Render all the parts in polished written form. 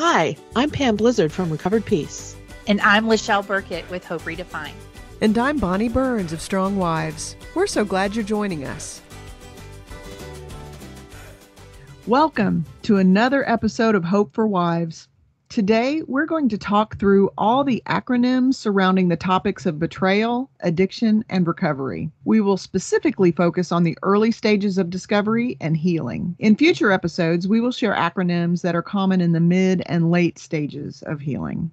Hi, I'm Pam Blizzard from Recovered Peace. And I'm Lyschel Burkett with Hope Redefined. And I'm Bonny Burns of Strong Wives. We're so glad you're joining us. Welcome to another episode of Hope for Wives. Today, we're going to talk through all the acronyms surrounding the topics of betrayal, addiction, and recovery. We will specifically focus on the early stages of discovery and healing. In future episodes, we will share acronyms that are common in the mid and late stages of healing.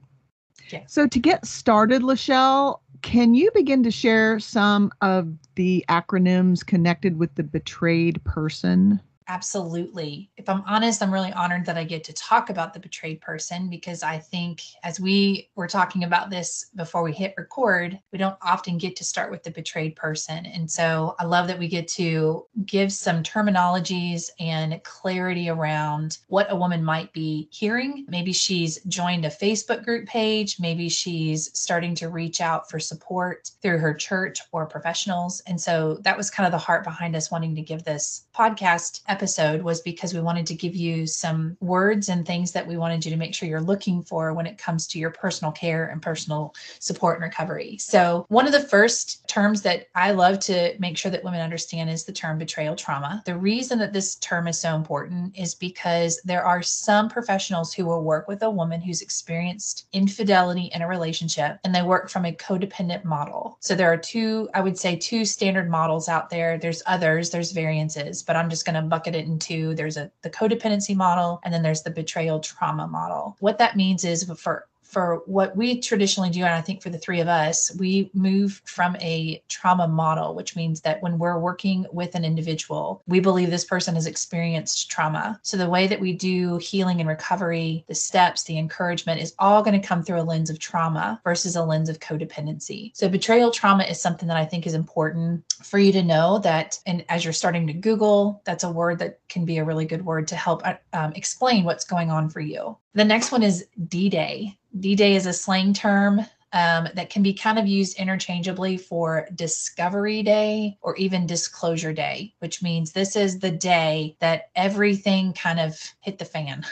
Yeah. So to get started, Lyschel, can you begin to share some of the acronyms connected with the betrayed person? Absolutely. If I'm honest, I'm really honored that I get to talk about the betrayed person, because I think as we were talking about this before we hit record, we don't often get to start with the betrayed person. And so I love that we get to give some terminologies and clarity around what a woman might be hearing. Maybe she's joined a Facebook group page. Maybe she's starting to reach out for support through her church or professionals. And so that was kind of the heart behind us wanting to give this podcast episode, was because we wanted to give you some words and things that we wanted you to make sure you're looking for when it comes to your personal care and personal support and recovery. So one of the first terms that I love to make sure that women understand is the term betrayal trauma. The reason that this term is so important is because there are some professionals who will work with a woman who's experienced infidelity in a relationship, and they work from a codependent model. So there are two standard models out there. There's others, there's variances, but I'm just going to bucket it into two. There's the codependency model, and then there's the betrayal trauma model. What that means is for what we traditionally do, and I think for the three of us, we move from a trauma model, which means that when we're working with an individual, we believe this person has experienced trauma. So the way that we do healing and recovery, the steps, the encouragement is all going to come through a lens of trauma versus a lens of codependency. So betrayal trauma is something that I think is important for you to know that, and as you're starting to Google, that's a word that can be a really good word to help explain what's going on for you. The next one is D-Day. D-Day is a slang term that can be kind of used interchangeably for Discovery Day or even Disclosure Day, which means this is the day that everything kind of hit the fan.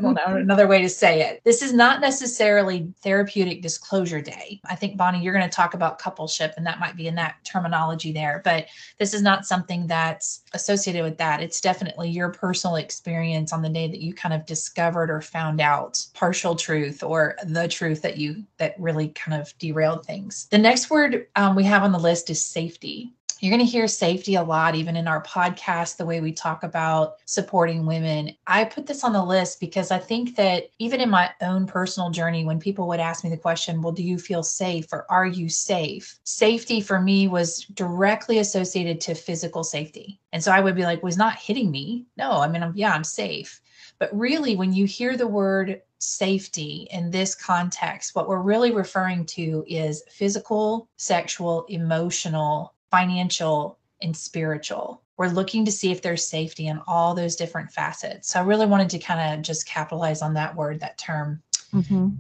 Another way to say it. This is not necessarily Therapeutic Disclosure Day. I think, Bonny, you're going to talk about coupleship, and that might be in that terminology there, but this is not something that's associated with that. It's definitely your personal experience on the day that you kind of discovered or found out partial truth or the truth that really kind of derailed things. The next word we have on the list is safety. You're going to hear safety a lot, even in our podcast, the way we talk about supporting women. I put this on the list because I think that even in my own personal journey, when people would ask me the question, well, do you feel safe or are you safe? Safety for me was directly associated to physical safety. And so I would be like, was not hitting me. No, I mean, I'm safe. But really, when you hear the word safety in this context, what we're really referring to is physical, sexual, emotional, financial, and spiritual. We're looking to see if there's safety in all those different facets. So I really wanted to kind of just capitalize on that word, that term. Mm-hmm.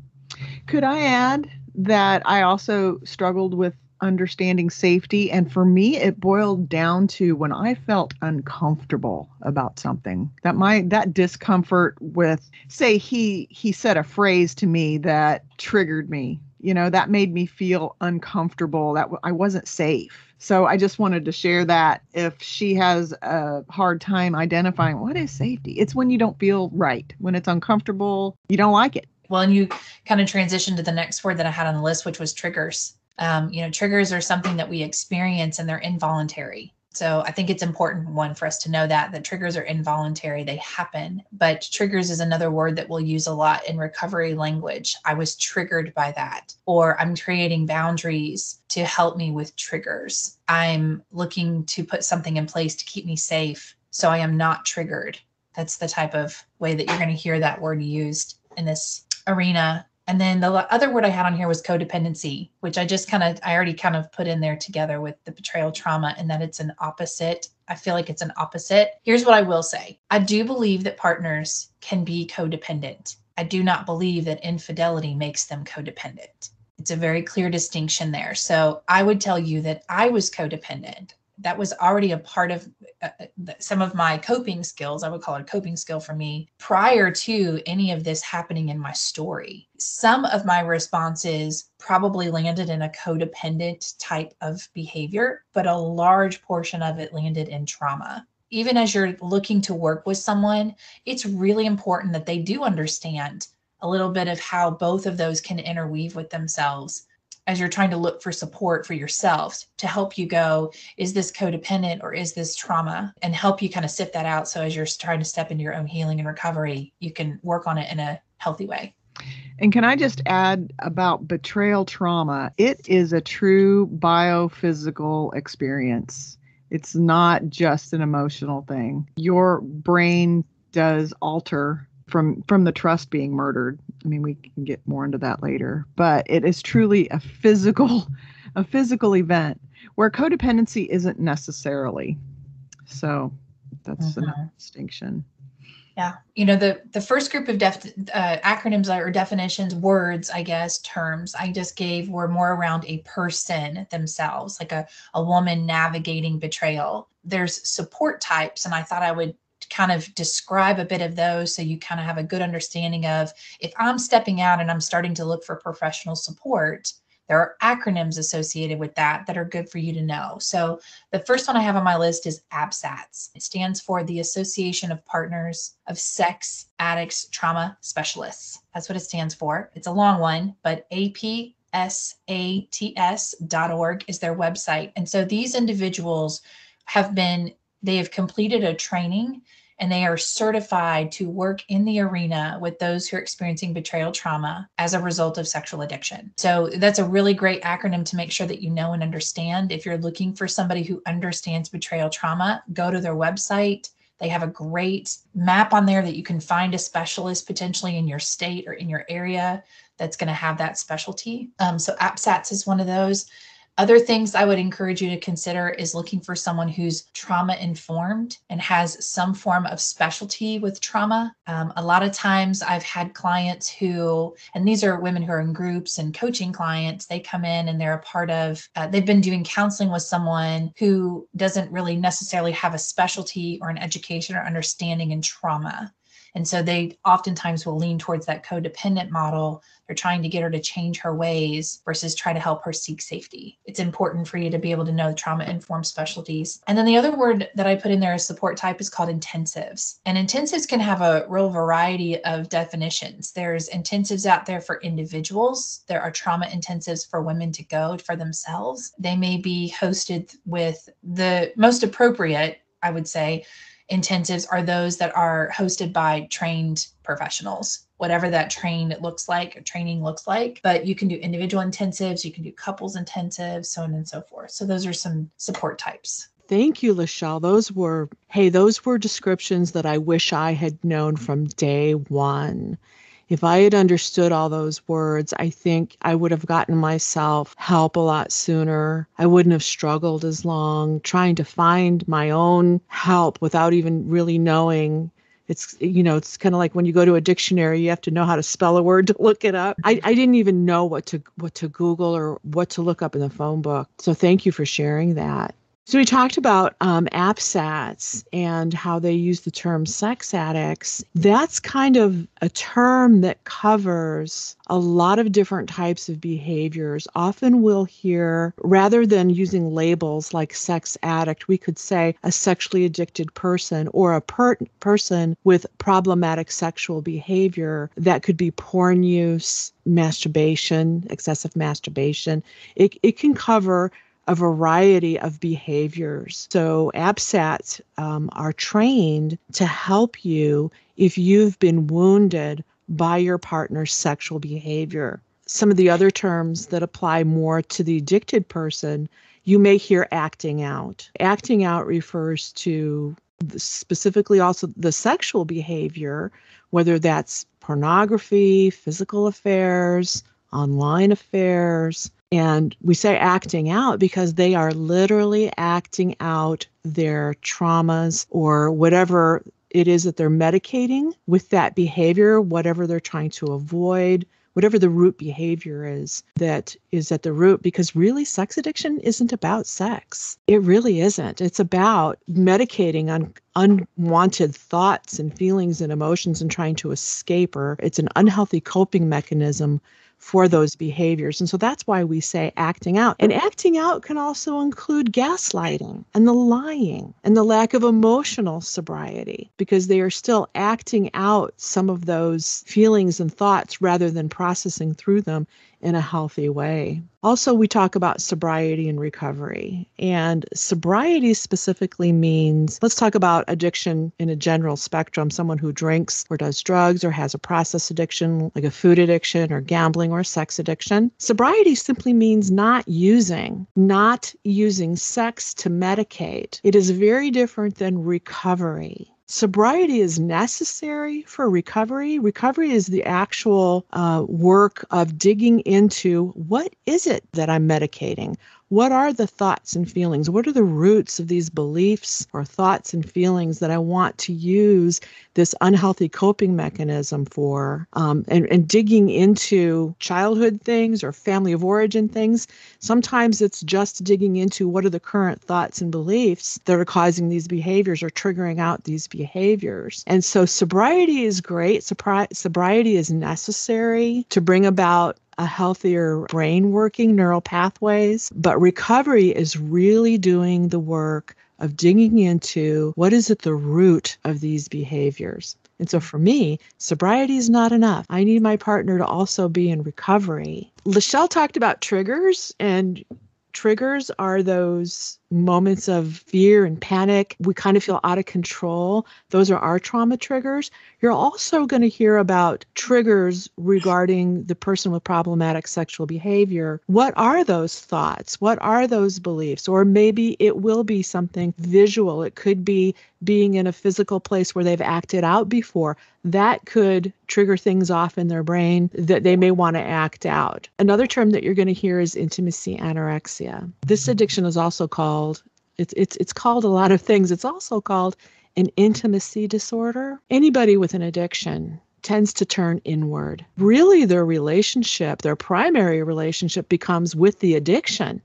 Could I add that I also struggled with understanding safety, and for me it boiled down to when I felt uncomfortable about something, that discomfort with, say, he said a phrase to me that triggered me, that made me feel uncomfortable, that I wasn't safe. So I just wanted to share that if she has a hard time identifying what is safety, it's when you don't feel right, when it's uncomfortable, you don't like it. Well, and you kind of transitioned to the next word that I had on the list, which was triggers. Triggers are something that we experience and they're involuntary. So I think it's important, one, for us to know that triggers are involuntary, they happen. But triggers is another word that we'll use a lot in recovery language. I was triggered by that, or I'm creating boundaries to help me with triggers. I'm looking to put something in place to keep me safe, so I am not triggered. That's the type of way that you're going to hear that word used in this arena. And then the other word I had on here was codependency, which I already kind of put in there together with the betrayal trauma, and that it's an opposite. I feel like it's an opposite. Here's what I will say. I do believe that partners can be codependent. I do not believe that infidelity makes them codependent. It's a very clear distinction there. So I would tell you that I was codependent. that was already a part of some of my coping skills. I would call it a coping skill for me prior to any of this happening in my story. Some of my responses probably landed in a codependent type of behavior, but a large portion of it landed in trauma. Even as you're looking to work with someone, it's really important that they do understand a little bit of how both of those can interweave with themselves as you're trying to look for support for yourselves to help you go, is this codependent or is this trauma? And help you kind of sift that out. So as you're trying to step into your own healing and recovery, you can work on it in a healthy way. And can I just add about betrayal trauma? It is a true biophysical experience. It's not just an emotional thing. Your brain does alter from the trust being murdered. I mean, we can get more into that later, but it is truly a physical event where codependency isn't necessarily. So that's another distinction. Yeah. You know, the first group of acronyms or definitions, words, I guess, terms I just gave were more around a person themselves, like a woman navigating betrayal. There's support types, and I thought I would kind of describe a bit of those so you kind of have a good understanding of, if I'm stepping out and I'm starting to look for professional support, there are acronyms associated with that are good for you to know. So the first one I have on my list is APSATS. It stands for the Association of Partners of Sex Addicts Trauma Specialists. That's what it stands for. It's a long one, but APSATS.org is their website. And so these individuals they have completed a training and they are certified to work in the arena with those who are experiencing betrayal trauma as a result of sexual addiction. So that's a really great acronym to make sure that you know and understand. If you're looking for somebody who understands betrayal trauma, go to their website. They have a great map on there that you can find a specialist potentially in your state or in your area that's going to have that specialty. So APSATS is one of those. Other things I would encourage you to consider is looking for someone who's trauma informed and has some form of specialty with trauma. A lot of times I've had clients who, and these are women who are in groups and coaching clients, they come in and they're a part of, they've been doing counseling with someone who doesn't really necessarily have a specialty or an education or understanding in trauma. And so they oftentimes will lean towards that codependent model. They're trying to get her to change her ways versus try to help her seek safety. It's important for you to be able to know trauma-informed specialties. And then the other word that I put in there as support type is called intensives. And intensives can have a real variety of definitions. There's intensives out there for individuals. There are trauma intensives for women to go for themselves. They may be hosted with the most appropriate, I would say, intensives are those that are hosted by trained professionals, whatever that training looks like. But you can do individual intensives, you can do couples intensives, so on and so forth. So those are some support types. Thank you, Lyschel. Those were descriptions that I wish I had known from day one. If I had understood all those words, I think I would have gotten myself help a lot sooner. I wouldn't have struggled as long trying to find my own help without even really knowing. It's kind of like when you go to a dictionary, you have to know how to spell a word to look it up. I didn't even know what to Google or what to look up in the phone book. So thank you for sharing that. So we talked about APSATS and how they use the term sex addicts. That's kind of a term that covers a lot of different types of behaviors. Often we'll hear, rather than using labels like sex addict, we could say a sexually addicted person or a person with problematic sexual behavior. That could be porn use, masturbation, excessive masturbation. It can cover a variety of behaviors. So APSATs are trained to help you if you've been wounded by your partner's sexual behavior. Some of the other terms that apply more to the addicted person, you may hear acting out. Acting out refers to specifically also the sexual behavior, whether that's pornography, physical affairs, online affairs. And we say acting out because they are literally acting out their traumas or whatever it is that they're medicating with that behavior, whatever they're trying to avoid, whatever the root behavior is that is at the root, because really sex addiction isn't about sex. It really isn't. It's about medicating on unwanted thoughts and feelings and emotions and trying to escape, or it's an unhealthy coping mechanism for those behaviors. And so that's why we say acting out. And acting out can also include gaslighting and the lying and the lack of emotional sobriety, because they are still acting out some of those feelings and thoughts rather than processing through them in a healthy way. Also, we talk about sobriety and recovery. And sobriety specifically means, let's talk about addiction in a general spectrum, someone who drinks or does drugs or has a process addiction, like a food addiction or gambling or sex addiction. Sobriety simply means not using sex to medicate. It is very different than recovery. Sobriety is necessary for recovery. Recovery is the actual work of digging into, what is it that I'm medicating? What are the thoughts and feelings? What are the roots of these beliefs or thoughts and feelings that I want to use this unhealthy coping mechanism for? And digging into childhood things or family of origin things. Sometimes it's just digging into what are the current thoughts and beliefs that are causing these behaviors or triggering out these behaviors. And so sobriety is great. Sobriety is necessary to bring about a healthier brain working, neural pathways. But recovery is really doing the work of digging into what is at the root of these behaviors. And so for me, sobriety is not enough. I need my partner to also be in recovery. Lyschel talked about triggers, and triggers are those moments of fear and panic. We kind of feel out of control. Those are our trauma triggers. You're also going to hear about triggers regarding the person with problematic sexual behavior. What are those thoughts? What are those beliefs? Or maybe it will be something visual. It could be being in a physical place where they've acted out before. That could trigger things off in their brain that they may want to act out. Another term that you're going to hear is intimacy anorexia. This addiction is also called, it's called a lot of things. It's also called an intimacy disorder. Anybody with an addiction tends to turn inward. Really, their relationship, their primary relationship, becomes with the addiction.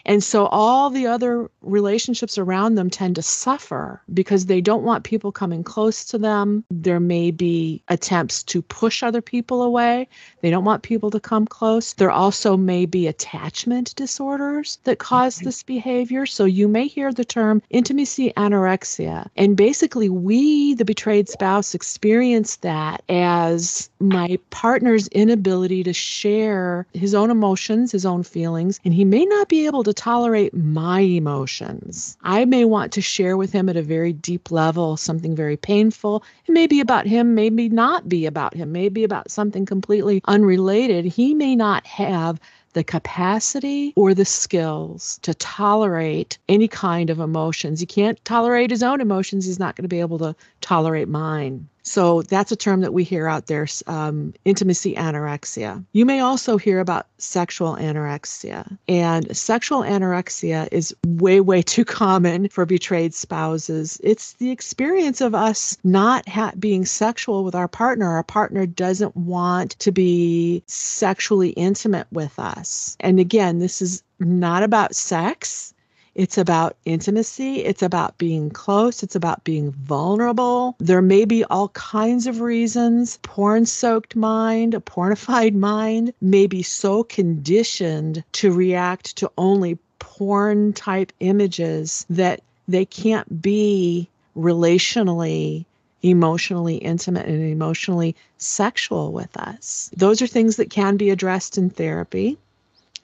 And so all the other relationships around them tend to suffer because they don't want people coming close to them. There may be attempts to push other people away. They don't want people to come close. There also may be attachment disorders that cause this behavior. So you may hear the term intimacy anorexia. And basically, we, the betrayed spouse, experience that as my partner's inability to share his own emotions, his own feelings, and he may not be able to tolerate my emotions. I may want to share with him at a very deep level something very painful. It may be about him, maybe not be about him, maybe about something completely unrelated. He may not have the capacity or the skills to tolerate any kind of emotions. He can't tolerate his own emotions. He's not going to be able to tolerate mine. So that's a term that we hear out there, intimacy anorexia. You may also hear about sexual anorexia. And sexual anorexia is way, way too common for betrayed spouses. It's the experience of us not being sexual with our partner. Our partner doesn't want to be sexually intimate with us. And again, this is not about sex. It's about intimacy. It's about being close. It's about being vulnerable. There may be all kinds of reasons. Porn-soaked mind, a pornified mind may be so conditioned to react to only porn-type images that they can't be relationally, emotionally intimate and emotionally sexual with us. Those are things that can be addressed in therapy.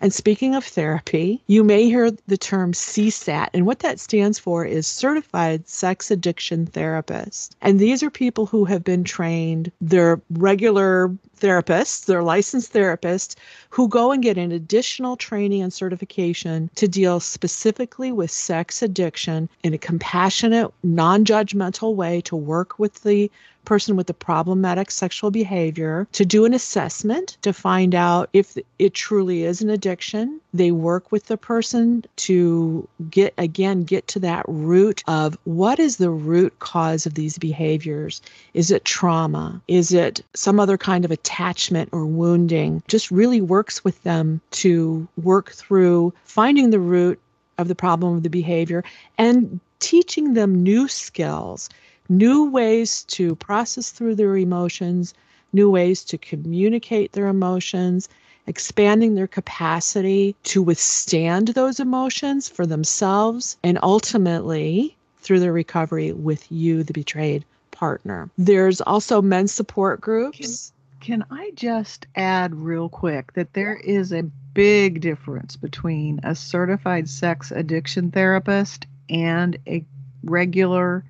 And speaking of therapy, you may hear the term CSAT, and what that stands for is Certified Sex Addiction Therapist. And these are people who have been trained. They're regular therapists, they're licensed therapists who go and get an additional training and certification to deal specifically with sex addiction in a compassionate, non-judgmental way, to work with the person with the problematic sexual behavior, to do an assessment to find out if it truly is an addiction. They work with the person to get to that root of what is the root cause of these behaviors. Is it trauma? Is it some other kind of attachment or wounding, just really works with them to work through finding the root of the problem of the behavior and teaching them new skills, new ways to process through their emotions, new ways to communicate their emotions, expanding their capacity to withstand those emotions for themselves, and ultimately through their recovery with you, the betrayed partner. There's also men's support groups. Can I just add real quick that there is a big difference between a certified sex addiction therapist and a regular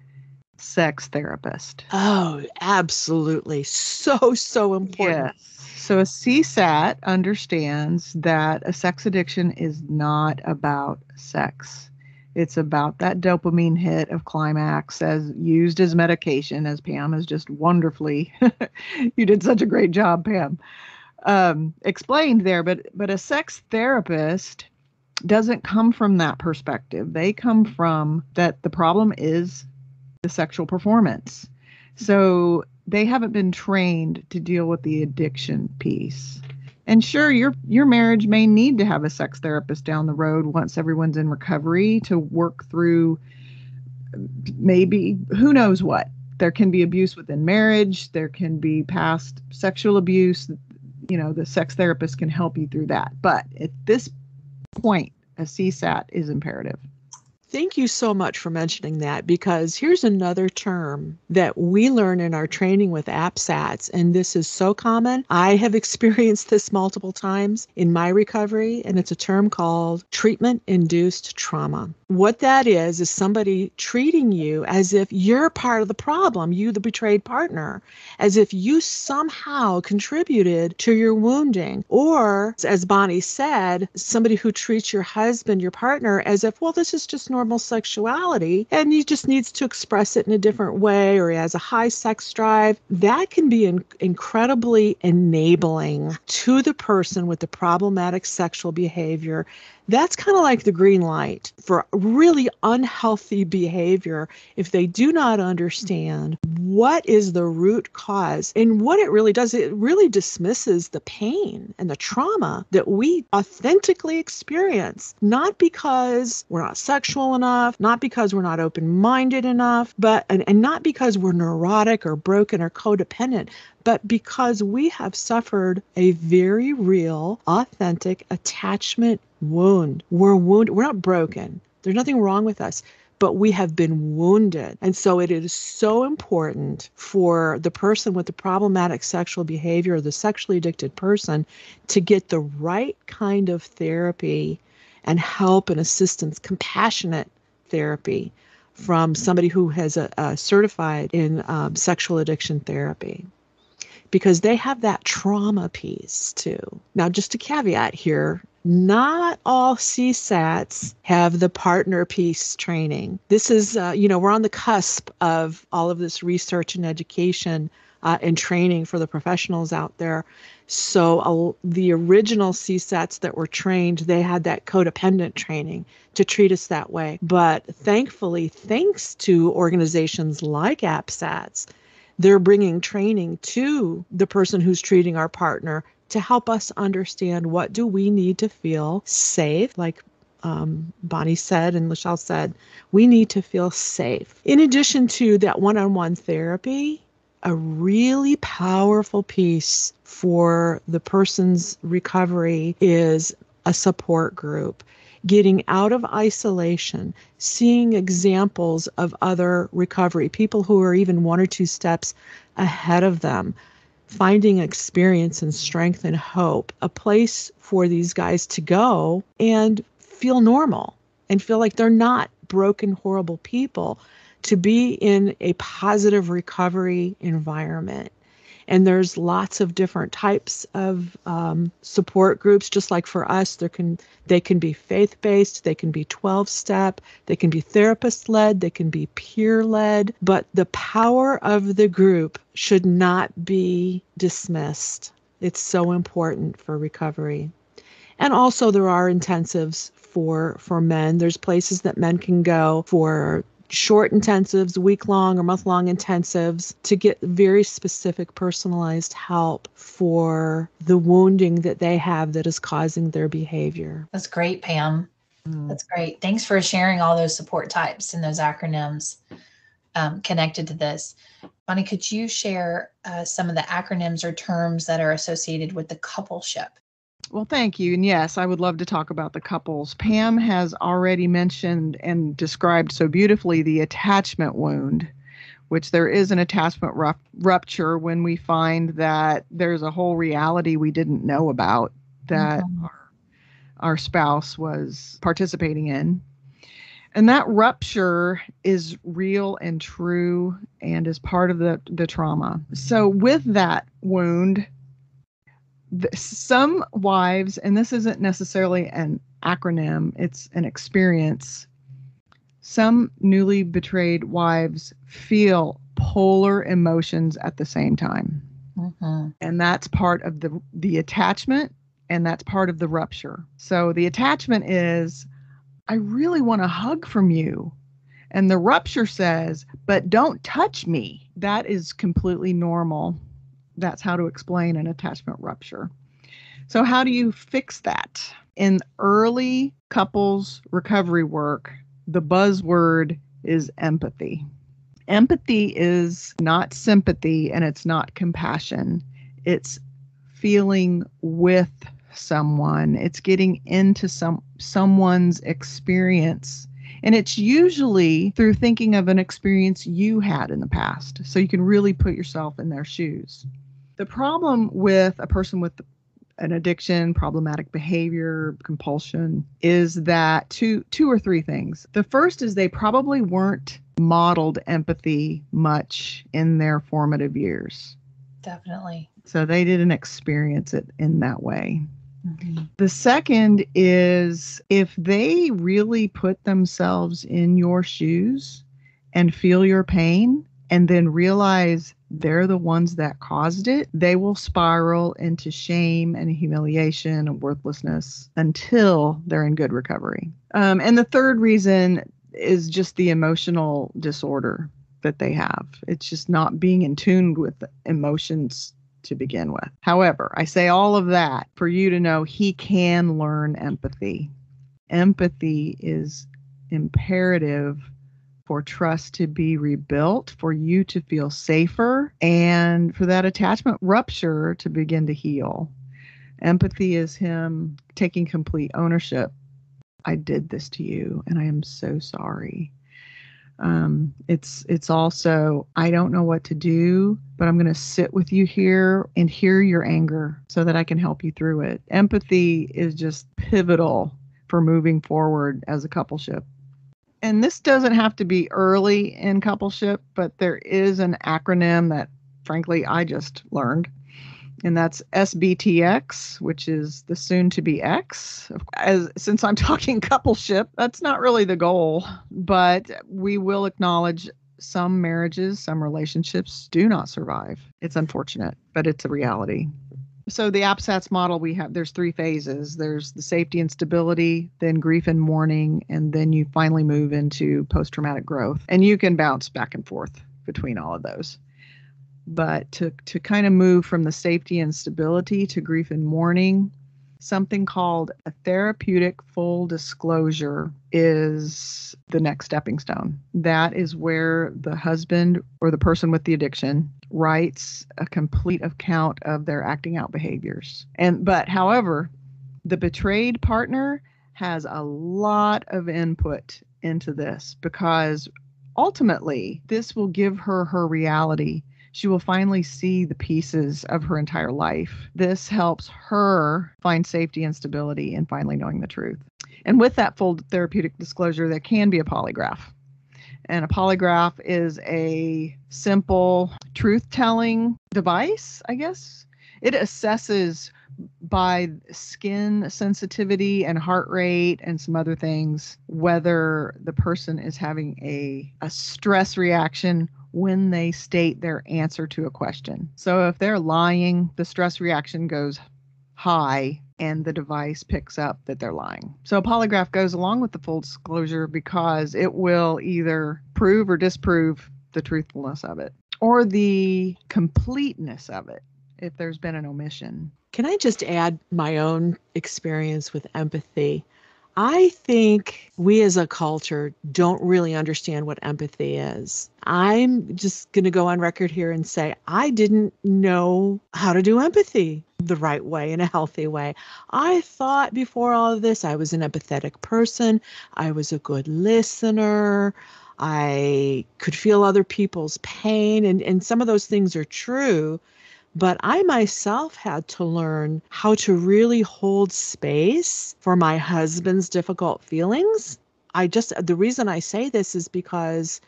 sex therapist? Oh, absolutely. So important. Yes. So a CSAT understands that a sex addiction is not about sex. It's about that dopamine hit of climax as used as medication, as Pam has just wonderfully, you did such a great job, Pam, explained there. But a sex therapist doesn't come from that perspective. They come from that the problem is the sexual performance. So they haven't been trained to deal with the addiction piece. And sure, your marriage may need to have a sex therapist down the road once everyone's in recovery to work through maybe who knows what. There can be abuse within marriage. There can be past sexual abuse. You know, the sex therapist can help you through that. But at this point, a CSAT is imperative. Thank you so much for mentioning that, because here's another term that we learn in our training with APSATs, and this is so common. I have experienced this multiple times in my recovery, and it's a term called treatment-induced trauma. What that is somebody treating you as if you're part of the problem, you, the betrayed partner, as if you somehow contributed to your wounding. Or, as Bonny said, somebody who treats your husband, your partner, as if, well, this is just normal sexuality and he just needs to express it in a different way, or he has a high sex drive. That can be incredibly enabling to the person with the problematic sexual behavior. That's kind of like the green light for really unhealthy behavior if they do not understand what is the root cause. And what it really does, it really dismisses the pain and the trauma that we authentically experience, not because we're not sexual enough, not because we're not open-minded enough, but and not because we're neurotic or broken or codependent, but because we have suffered a very real, authentic attachment wound. We're wounded. We're not broken. There's nothing wrong with us, but we have been wounded. And so it is so important for the person with the problematic sexual behavior, or the sexually addicted person, to get the right kind of therapy and help and assistance, compassionate therapy from somebody who has a certified in sexual addiction therapy, because they have that trauma piece too. Now, just a caveat here, not all CSATs have the partner piece training. This is, we're on the cusp of all of this research and education and training for the professionals out there. So the original CSATs that were trained, they had that codependent training to treat us that way. But thankfully, thanks to organizations like APSATs, they're bringing training to the person who's treating our partner to help us understand what do we need to feel safe, like Bonny said and Lyschel said, we need to feel safe. In addition to that one-on-one therapy, a really powerful piece for the person's recovery is a support group. Getting out of isolation, seeing examples of other recovery, people who are even one or two steps ahead of them, finding experience and strength and hope, a place for these guys to go and feel normal and feel like they're not broken, horrible people, to be in a positive recovery environment. And there's lots of different types of support groups. Just like for us, they can be faith-based, they can be 12-step, they can be therapist-led, they can be peer-led. But the power of the group should not be dismissed. It's so important for recovery. And also there are intensives for men. There's places that men can go for short intensives, week-long or month-long intensives, to get very specific personalized help for the wounding that they have that is causing their behavior. That's great, Pam. That's great. Thanks for sharing all those support types and those acronyms connected to this. Bonny, could you share some of the acronyms or terms that are associated with the coupleship? Well, thank you. And yes, I would love to talk about the couples. Pam has already mentioned and described so beautifully the attachment wound, which there is an attachment rupture when we find that there's a whole reality we didn't know about that our spouse was participating in. And that rupture is real and true and is part of the trauma. So with that wound, some wives, and this isn't necessarily an acronym, it's an experience, some newly betrayed wives feel polar emotions at the same time. And that's part of the attachment, and that's part of the rupture. So the attachment is, I really want a hug from you. And the rupture says, but don't touch me. That is completely normal. That's how to explain an attachment rupture. So how do you fix that? In early couples recovery work, the buzzword is empathy. Empathy is not sympathy, and it's not compassion. It's feeling with someone. It's getting into someone's experience. And it's usually through thinking of an experience you had in the past. So you can really put yourself in their shoes. The problem with a person with an addiction, problematic behavior, compulsion is that two or three things. The first is they probably weren't modeled empathy much in their formative years. Definitely. So they didn't experience it in that way. The second is if they really put themselves in your shoes and feel your pain and then realize they're the ones that caused it, they will spiral into shame and humiliation and worthlessness until they're in good recovery. And the third reason is just the emotional disorder that they have. It's just not being in tune with emotions to begin with. However, I say all of that for you to know he can learn empathy. Empathy is imperative for trust to be rebuilt, for you to feel safer, and for that attachment rupture to begin to heal. Empathy is him taking complete ownership. I did this to you, and I am so sorry. It's also, I don't know what to do, but I'm going to sit with you here and hear your anger so that I can help you through it. Empathy is just pivotal for moving forward as a coupleship. And this doesn't have to be early in coupleship, but there is an acronym that, frankly, I just learned. And that's SBTX, which is the soon-to-be X. Since I'm talking coupleship, that's not really the goal, but we will acknowledge some marriages, some relationships do not survive. It's unfortunate, but it's a reality. So the APSATS model there's three phases. There's the safety and stability, then grief and mourning, and then you finally move into post-traumatic growth. And you can bounce back and forth between all of those. But to kind of move from the safety and stability to grief and mourning, something called a therapeutic full disclosure is the next stepping stone. That is where the husband or the person with the addiction writes a complete account of their acting out behaviors. But however, the betrayed partner has a lot of input into this because ultimately this will give her reality. She will finally see the pieces of her entire life. This helps her find safety and stability in finally knowing the truth. And with that full therapeutic disclosure, there can be a polygraph. And a polygraph is a simple truth-telling device, I guess. It assesses by skin sensitivity and heart rate and some other things whether the person is having a stress reaction when they state their answer to a question. So if they're lying, the stress reaction goes high and the device picks up that they're lying. So a polygraph goes along with the full disclosure because it will either prove or disprove the truthfulness of it or the completeness of it if there's been an omission. Can I just add my own experience with empathy? I think we as a culture don't really understand what empathy is. I'm just going to go on record here and say I didn't know how to do empathy the right way, in a healthy way. I thought before all of this, I was an empathetic person. I was a good listener. I could feel other people's pain. And some of those things are true. But I myself had to learn how to really hold space for my husband's difficult feelings. The reason I say this is because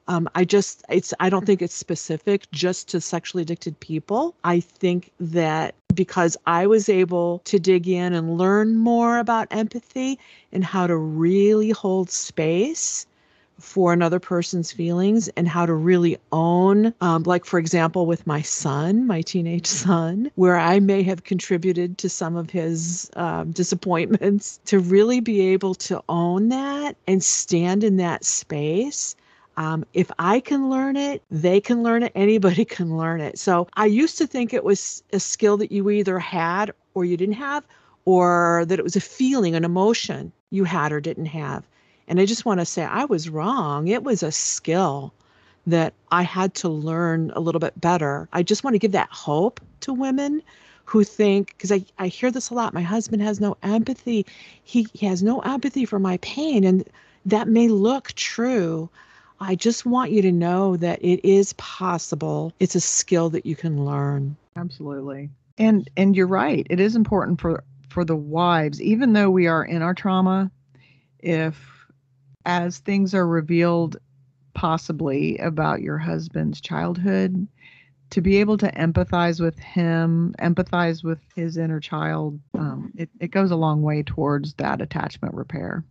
I don't think it's specific just to sexually addicted people. I think that because I was able to dig in and learn more about empathy and how to really hold space for another person's feelings and how to really own, like, for example, with my son, my teenage son, where I may have contributed to some of his disappointments, to really be able to own that and stand in that space. If I can learn it, they can learn it, anybody can learn it. So I used to think it was a skill that you either had or you didn't have, or that it was a feeling, an emotion you had or didn't have. And I just want to say I was wrong. It was a skill that I had to learn a little bit better. I just want to give that hope to women who think, because I hear this a lot, my husband has no empathy. He has no empathy for my pain. And that may look true. I just want you to know that it is possible. It's a skill that you can learn. Absolutely. And you're right. It is important for the wives, even though we are in our trauma, if as things are revealed possibly about your husband's childhood, to be able to empathize with him, empathize with his inner child, it goes a long way towards that attachment repair.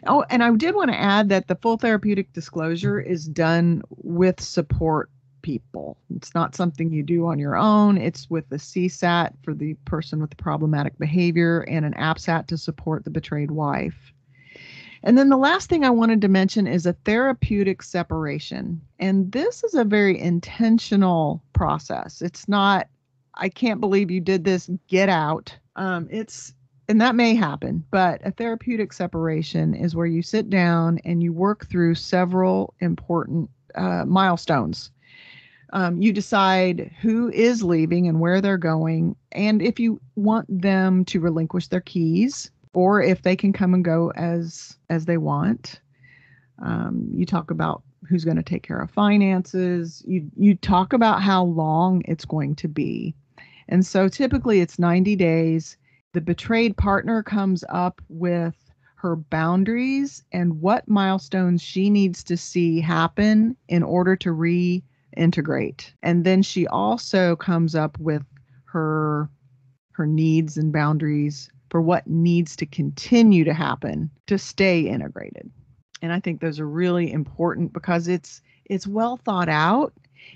Oh, and I did want to add that the full therapeutic disclosure is done with support people. It's not something you do on your own. It's with the CSAT for the person with the problematic behavior and an APSAT to support the betrayed wife. And then the last thing I wanted to mention is a therapeutic separation. And this is a very intentional process. It's not, I can't believe you did this, get out. And that may happen, but a therapeutic separation is where you sit down and you work through several important milestones. You decide who is leaving and where they're going, and if you want them to relinquish their keys, or if they can come and go as they want. You talk about who's going to take care of finances. You talk about how long it's going to be. And so typically it's 90 days. The betrayed partner comes up with her boundaries and what milestones she needs to see happen in order to reintegrate. And then she also comes up with her needs and boundaries for what needs to continue to happen to stay integrated. And I think those are really important because it's well thought out.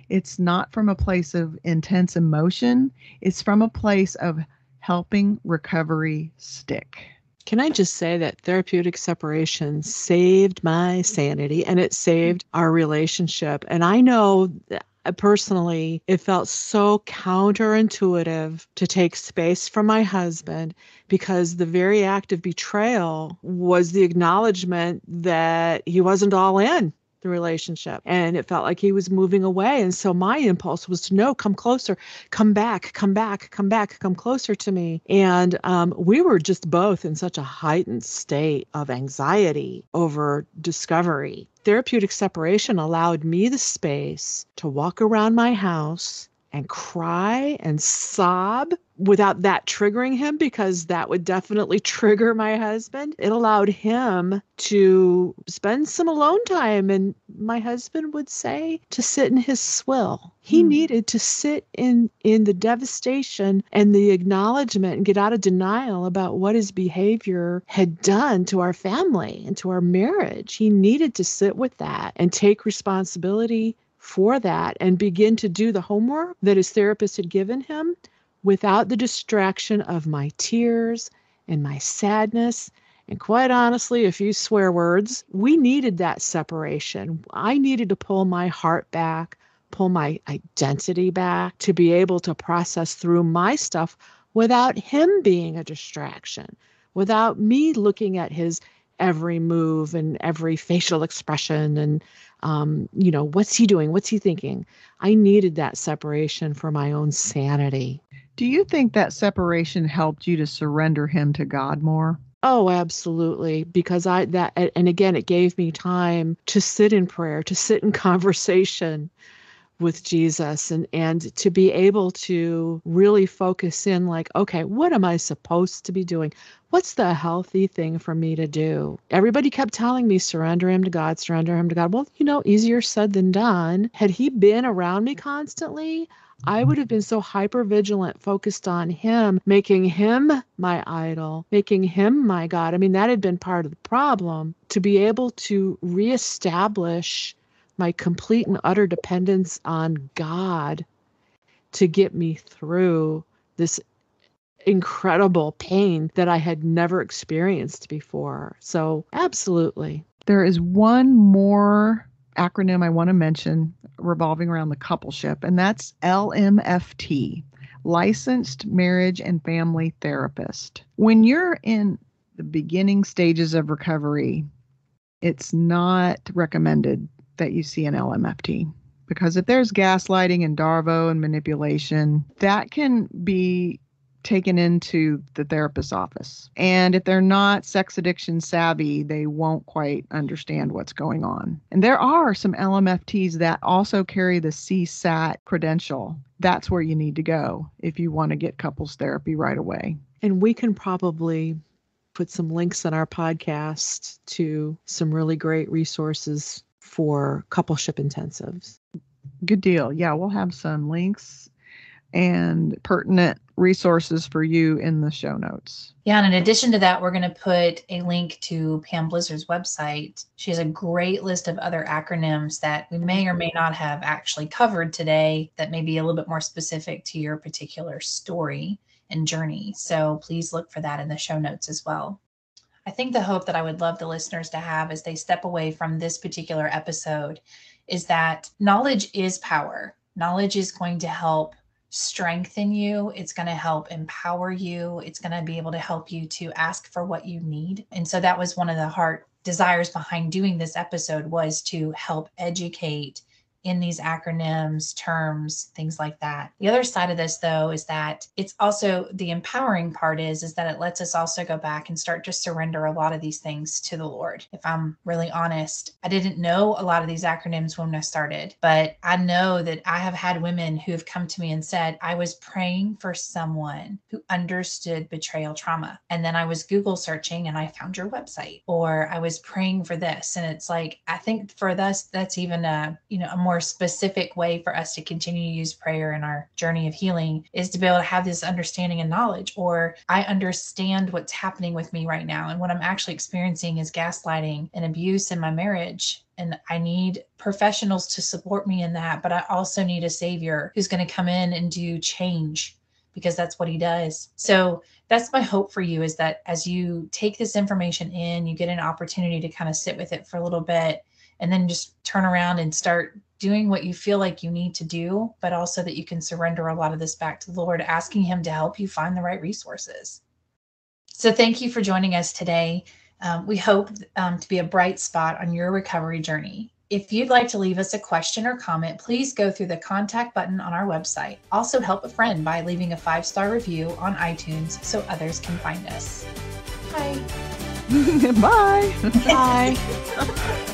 It's not from a place of intense emotion. It's from a place of helping recovery stick. Can I just say that therapeutic separation saved my sanity and it saved our relationship? And I know that personally, it felt so counterintuitive to take space from my husband because the very act of betrayal was the acknowledgement that he wasn't all in the relationship. And it felt like he was moving away. And so my impulse was to no, come closer, come back, come closer to me. And we were just both in such a heightened state of anxiety over discovery. Therapeutic separation allowed me the space to walk around my house and cry and sob without that triggering him, because that would definitely trigger my husband. It allowed him to spend some alone time, and my husband would say to sit in his swill. He needed to sit in the devastation and the acknowledgement and get out of denial about what his behavior had done to our family and to our marriage. He needed to sit with that and take responsibility for that and begin to do the homework that his therapist had given him without the distraction of my tears and my sadness, and quite honestly, a few swear words. We needed that separation. I needed to pull my heart back, pull my identity back to be able to process through my stuff without him being a distraction, without me looking at his every move and every facial expression and, what's he doing? What's he thinking? I needed that separation for my own sanity. Do you think that separation helped you to surrender him to God more? Oh, absolutely. Because and again, it gave me time to sit in prayer, to sit in conversation with Jesus and to be able to really focus in like, okay, what am I supposed to be doing? What's the healthy thing for me to do? Everybody kept telling me, surrender him to God, surrender him to God. Well, easier said than done. Had he been around me constantly, I would have been so hyper vigilant, focused on him, making him my idol, making him my God. I mean, that had been part of the problem. To be able to reestablish my complete and utter dependence on God to get me through this incredible pain that I had never experienced before. So absolutely. There is one more acronym I want to mention revolving around the coupleship, and that's LMFT, Licensed Marriage and Family Therapist. When you're in the beginning stages of recovery, it's not recommended that you see an LMFT, because if there's gaslighting and darvo and manipulation, that can be taken into the therapist's office. And if they're not sex addiction savvy, they won't quite understand what's going on. And there are some LMFTs that also carry the CSAT credential. That's where you need to go if you want to get couples therapy right away. And we can probably put some links on our podcast to some really great resources for coupleship intensives. Good deal. Yeah, we'll have some links and pertinent resources for you in the show notes. Yeah, and in addition to that, we're going to put a link to Pam Blizzard's website. She has a great list of other acronyms that we may or may not have actually covered today that may be a little bit more specific to your particular story and journey. So please look for that in the show notes as well. I think the hope that I would love the listeners to have as they step away from this particular episode is that knowledge is power. Knowledge is going to help strengthen you. It's going to help empower you. It's going to be able to help you to ask for what you need. And so that was one of the heart desires behind doing this episode, was to help educate in these acronyms, terms, things like that. The other side of this, though, is that it's also the empowering part is that it lets us also go back and start to surrender a lot of these things to the Lord. If I'm really honest, I didn't know a lot of these acronyms when I started, but I know that I have had women who have come to me and said, I was praying for someone who understood betrayal trauma. And then I was Google searching and I found your website, or I was praying for this. And it's like, I think for us, that's even a more specific way for us to continue to use prayer in our journey of healing, is to be able to have this understanding and knowledge, or I understand what's happening with me right now. And what I'm actually experiencing is gaslighting and abuse in my marriage. And I need professionals to support me in that. But I also need a savior who's going to come in and do change, because that's what he does. So that's my hope for you, is that as you take this information in, you get an opportunity to kind of sit with it for a little bit and then just turn around and start doing what you feel like you need to do, but also that you can surrender a lot of this back to the Lord, asking him to help you find the right resources. So thank you for joining us today. We hope to be a bright spot on your recovery journey. If you'd like to leave us a question or comment, please go through the contact button on our website. Also help a friend by leaving a 5-star review on iTunes so others can find us. Bye. Bye. Bye.